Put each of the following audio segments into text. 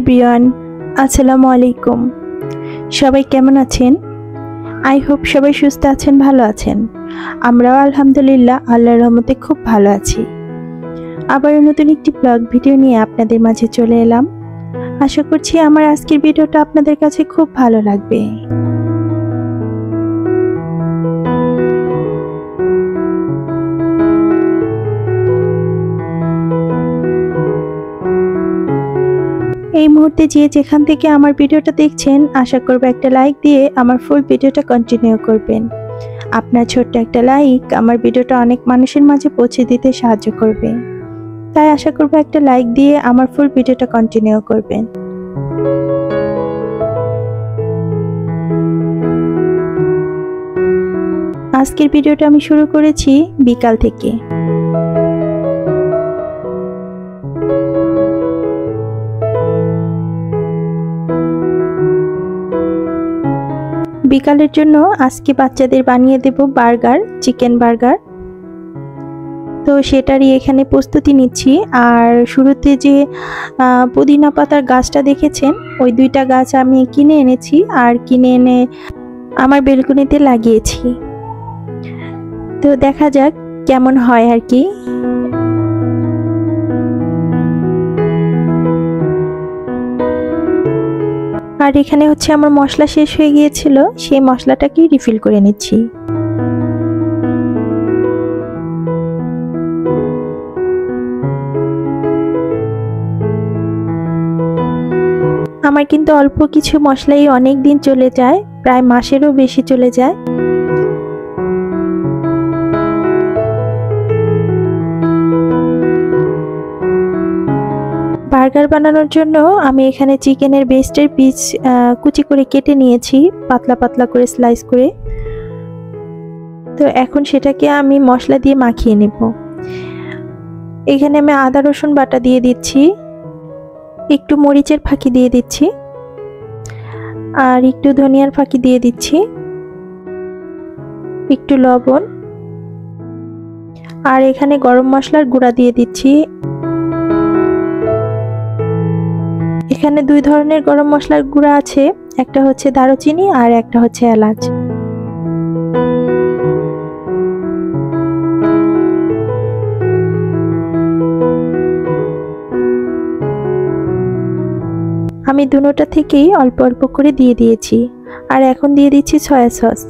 Everyone, আসসালামু আলাইকুম। সবাই কেমন আছেন? আই হোপ সবাই সুস্থ আছেন, ভালো আছেন। আমরাও আলহামদুলিল্লাহ আল্লাহর রহমতে খুব ভালো আছি। আবারও নতুন একটি ব্লগ ভিডিও নিয়ে আপনাদের মাঝে চলে এলাম। আশা করছি আমার আজকের ভিডিওটা আপনাদের কাছে খুব ভালো লাগবে। এই মুহূর্তে যে যেখান থেকে আমার ভিডিওটা দেখছেন, আশা করব একটা লাইক দিয়ে আমার ফুল ভিডিওটা কন্টিনিউ করবেন। আপনার ছোট্ট একটা লাইক আমার ভিডিওটা অনেক মানুষের মাঝে পৌঁছে দিতে সাহায্য করবে, তাই আশা করব একটা লাইক দিয়ে আমার ফুল ভিডিওটা কন্টিনিউ করবেন। আজকের ভিডিওটা আমি শুরু করেছি বিকাল থেকে। বিকালের জন্য আজকে বাচ্চাদের বানিয়ে দেব বার্গার, চিকেন বার্গার। তো সেটারই এখানে প্রস্তুতি নিচ্ছি। আর শুরুতে যে পুদিনা পাতার গাছটা দেখেছেন, ওই দুইটা গাছ আমি কিনে এনেছি আর কিনে এনে আমার বেলকনিতে লাগিয়েছি। তো দেখা যাক কেমন হয় আর কি। আর এখানে হচ্ছে আমার মশলা শেষ হয়ে গিয়েছিল, সেই মশলাটাকে রিফিল করে নিচ্ছি। আমার কিন্তু অল্প কিছু মশলাই অনেক দিন চলে যায়, প্রায় মাসেরও বেশি চলে যায়। বার্গার বানানোর জন্য আমি এখানে চিকেনের ব্রেস্টের পিস কুচি করে কেটে নিয়েছি, পাতলা পাতলা করে স্লাইস করে। তো এখন সেটাকে আমি মশলা দিয়ে মাখিয়ে নেব। এখানে আমি আদা রসুন বাটা দিয়ে দিচ্ছি, একটু মরিচের ফাঁকি দিয়ে দিচ্ছি, আর একটু ধনিয়ার ফাঁকি দিয়ে দিচ্ছি, একটু লবণ, আর এখানে গরম মশলার গুঁড়া দিয়ে দিচ্ছি। এখানে দুই ধরনের গরম মশলার গুঁড়া আছে, একটা হচ্ছে দারুচিনি আর একটা হচ্ছে এলাচ। আমি দুটোটা থেকেই অল্প অল্প করে দিয়ে দিয়েছি। আর এখন দিয়ে দিচ্ছি সয়া সস।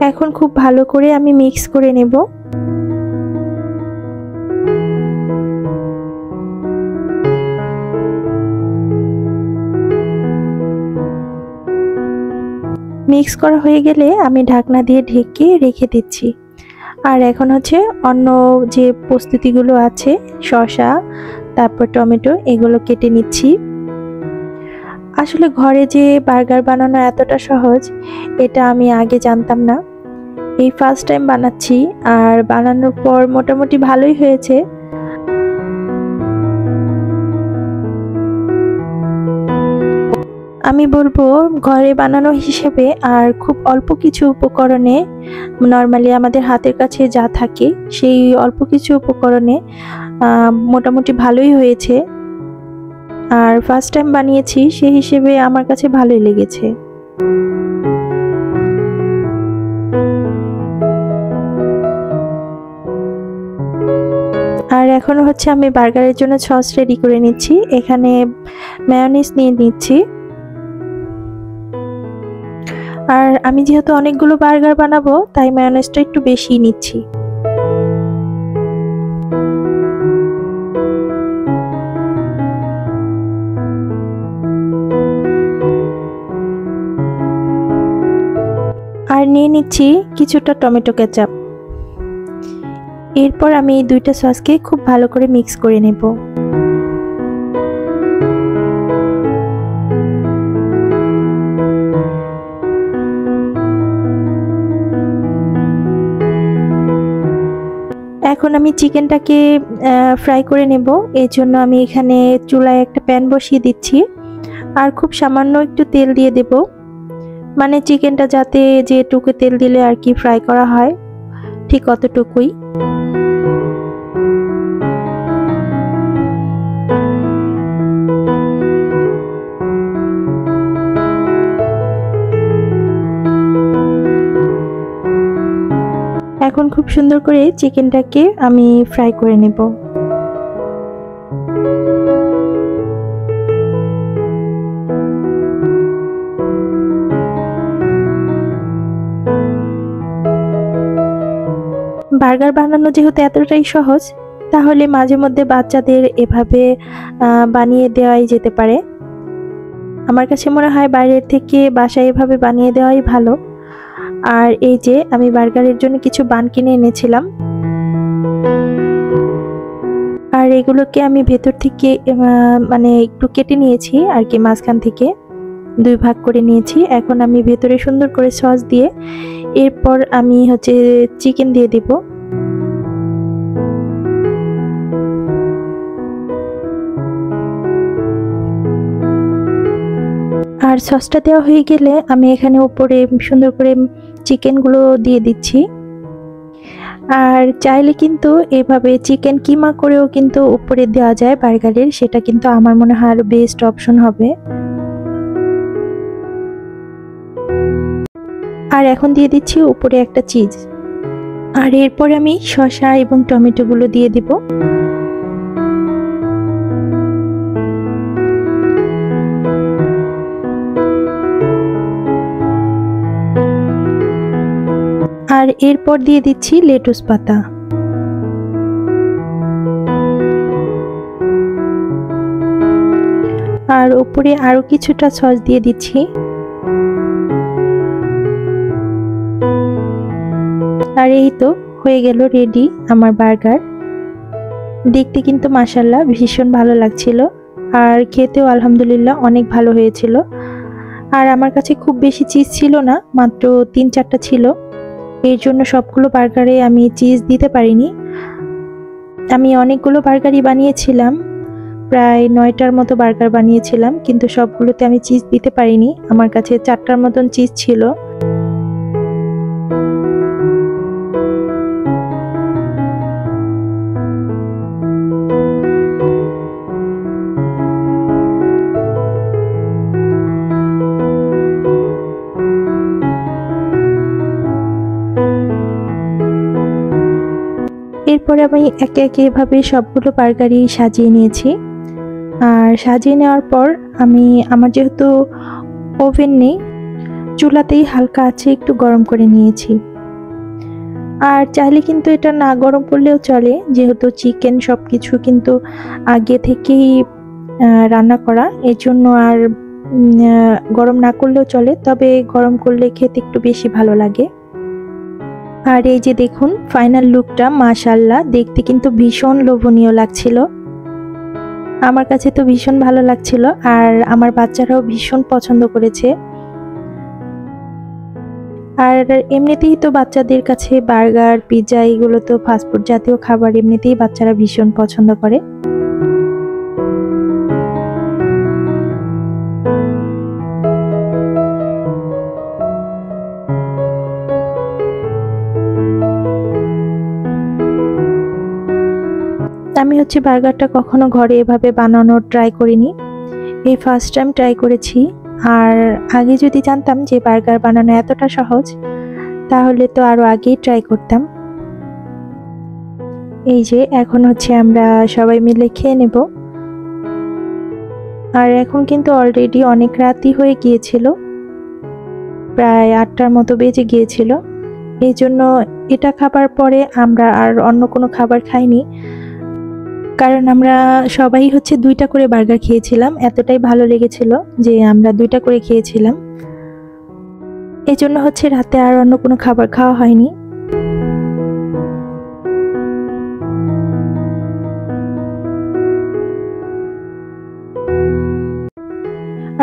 এখন খুব ভালো করে আমি মিক্স করে নেব। মিক্স করা হয়ে গেলে আমি ঢাকনা দিয়ে ঢেকে রেখে দিচ্ছি। আর এখন হচ্ছে অন্য যে প্রস্তুতিগুলো আছে, শসা, তারপর টমেটো, এগুলো কেটে নিচ্ছি। আসলে ঘরে যে বার্গার বানানো এতটা সহজ, এটা আমি আগে জানতাম না। এই ফার্স্ট টাইম বানাচ্ছি, আর বানানোর পর মোটামুটি ভালোই হয়েছে। আমি বলবো ঘরে বানানো হিসেবে আর খুব অল্প কিছু উপকরণে, নর্মালি আমাদের হাতের কাছে যা থাকে সেই অল্প কিছু উপকরণে মোটামুটি ভালোই হয়েছে। আর ফার্স্ট টাইম বানিয়েছি, সেই হিসেবে আমার কাছে ভালোই লেগেছে। আর এখন হচ্ছে আমি বার্গারের জন্য সস রেডি করে নিচ্ছি। এখানে মেয়োনিজ নিয়ে নিচ্ছি। আর আমি যেহেতু অনেকগুলো বার্গার বানাবো, তাই মেয়োনিজটা একটু বেশি নিচ্ছি। আর নিয়ে নিচ্ছি কিছুটা টমেটো কেচাপ। এরপর আমি এই দুইটা সসকে খুব ভালো করে মিক্স করে নেব। এখন আমি চিকেনটাকে ফ্রাই করে নেব। এর জন্য আমি এখানে চুলায় একটা প্যান বসিয়ে দিচ্ছি, আর খুব সামান্য একটু তেল দিয়ে দেব। মানে চিকেনটা যাতে যেটুকু তেল দিলে আর কি ফ্রাই করা হয়, ঠিক অতটুকুই। এখন খুব সুন্দর করে চিকেনটাকে আমি ফ্রাই করে নেব। বার্গার বানানো যেহেতু এতটাই সহজ, তাহলে মাঝে মধ্যে বাচ্চাদের এভাবে বানিয়ে দেওয়াই যেতে পারে। আমার কাছে মনে হয় বাইরের থেকে বাসায় এভাবে বানিয়ে দেওয়াই ভালো। আর এই যে আমি বার্গারের জন্য কিছু বান কিনে এনেছিলাম, আর এগুলোকে আমি ভেতর থেকে মানে একটু কেটে নিয়েছি আর কি, মাঝখান থেকে 2 ভাগ করে নিয়েছি। এখন আমি ভেতরে সুন্দর করে সস দিয়ে এরপর আমি হচ্ছে চিকেন দিয়ে দিব। আর সসটা দেওয়া হয়ে গেলে আমি এখানে উপরে সুন্দর করে চিকেনগুলো দিয়ে দিচ্ছি। আর চাইলে কিন্তু এভাবে চিকেন কিমা করেও কিন্তু উপরে দেওয়া যায় বার্গারের, সেটা কিন্তু আমার মনে হয় আরো বেস্ট অপশন হবে। আর এখন দিয়ে দিচ্ছি উপরে একটা চিজ, আর এরপর আমি শসা এবং টমেটোগুলো দিয়ে দিব। আর এরপর দিয়ে দিচ্ছি লেটুস পাতা। আর উপরে আরো কিছুটা সস দিয়ে দিচ্ছি। আর এই তো হয়ে গেল রেডি আমার বার্গার। দেখতে কিন্তু মাশাআল্লাহ ভীষণ ভালো লাগছিল, আর খেতেও আলহামদুলিল্লাহ অনেক ভালো হয়েছিল। আর আমার কাছে খুব বেশি চিজ ছিল না, মাত্র 3-4টা ছিল, এর জন্য সবগুলো বার্গারে আমি চিজ দিতে পারিনি। আমি অনেকগুলো বার্গারই বানিয়েছিলাম, প্রায় 9টার মতো বার্গার বানিয়েছিলাম, কিন্তু সবগুলোতে আমি চিজ দিতে পারিনি। আমার কাছে 4টার মতন চিজ ছিল। এরপরে আমি একে একে এভাবে সবগুলো বার্গারই সাজিয়ে নিয়েছি। আর সাজিয়ে নেওয়ার পর আমি আমার যেহেতু ওভেন নেই, চুলাতেই হালকা আছে একটু গরম করে নিয়েছি। আর চাইলে কিন্তু এটা না গরম করলেও চলে, যেহেতু চিকেন সবকিছু কিন্তু আগে থেকেই রান্না করা, এর জন্য আর গরম না করলেও চলে, তবে গরম করলে খেতে একটু বেশি ভালো লাগে। আর এই যে দেখুন ফাইনাল লুকটা, মাশাআল্লাহ দেখতে কিন্তু ভীষণ লোভনীয় লাগছিল। আমার কাছে তো ভীষণ ভালো লাগছিল, আর আমার বাচ্চারাও ভীষণ পছন্দ করেছে। আর এমনিতেই তো বাচ্চাদের কাছে বার্গার, পিৎজা এগুলো তো ফাস্টফুড জাতীয় খাবার, এমনিতেই বাচ্চারা ভীষণ পছন্দ করে। আমি হচ্ছে বার্গারটা কখনো ঘরে এভাবে বানানোর ট্রাই করিনি, এই ফার্স্ট টাইম ট্রাই করেছি। আর আগে যদি জানতাম যে বার্গার বানানো এতটা সহজ, তাহলে তো আরো আগেই ট্রাই করতাম। এই যে এখন হচ্ছে আমরা সবাই মিলে খেয়ে নেব। আর এখন কিন্তু অলরেডি অনেক রাতই হয়ে গিয়েছিল, প্রায় 8টার মতো বেজে গিয়েছিল। এই জন্য এটা খাবার পরে আমরা আর অন্য কোনো খাবার খাইনি, কারণ আমরা সবাই হচ্ছে 2টা করে বার্গার খেয়েছিলাম, এতটাই ভালো লেগেছিল যে আমরা 2টা করে খেয়েছিলাম। এই জন্য হচ্ছে রাতে আর অন্য কোনো খাবার খাওয়া হয়নি।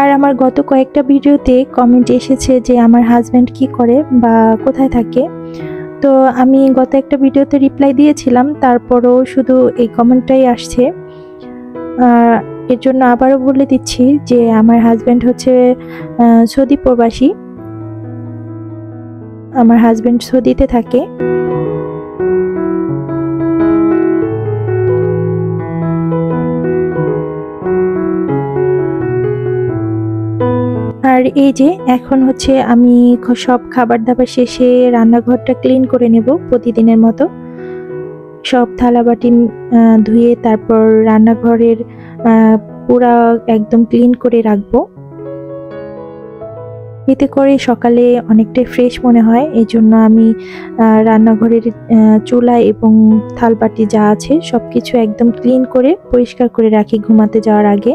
আর আমার গত কয়েকটা ভিডিওতে কমেন্ট এসেছে যে আমার হাজব্যান্ড কি করে বা কোথায় থাকে, তো আমি গত একটা ভিডিওতে রিপ্লাই দিয়েছিলাম, তারপরও শুধু এই কমেন্টটাই আসছে। এর জন্য আবারও বলে দিচ্ছি যে আমার হাজব্যান্ড হচ্ছে সৌদি প্রবাসী, আমার হাজব্যান্ড সৌদিতে থাকে। আর আর এই যে এখন হচ্ছে আমি সব খাবার দাবার শেষে রান্নাঘরটা ক্লিন করে নেব প্রতিদিনের মতো। সব থালাবাটি ধুয়ে তারপর রান্নাঘরের পুরা একদম ক্লিন করে রাখবো। এতে করে সকালে অনেকটাই ফ্রেশ মনে হয়। এই জন্য আমি রান্নাঘরের চুলা এবং থালবাটি যা আছে সবকিছু একদম ক্লিন করে পরিষ্কার করে রাখি ঘুমাতে যাওয়ার আগে।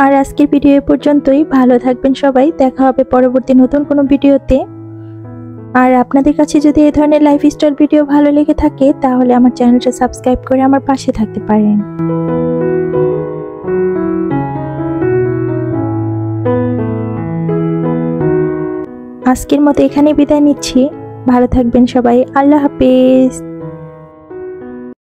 আর আজকের ভিডিও এ পর্যন্তই। ভালো থাকবেন সবাই, দেখা হবে পরবর্তী নতুন কোনো ভিডিওতে। আর আপনাদের কাছে যদি এই ধরনের লাইফস্টাইল ভিডিও ভালো লেগে থাকে তাহলে আমার চ্যানেলটা সাবস্ক্রাইব করে আমার পাশে থাকতে পারেন। আজকের মতো এখানে বিদায় নিচ্ছি। ভালো থাকবেন সবাই। আল্লাহ হাফেজ।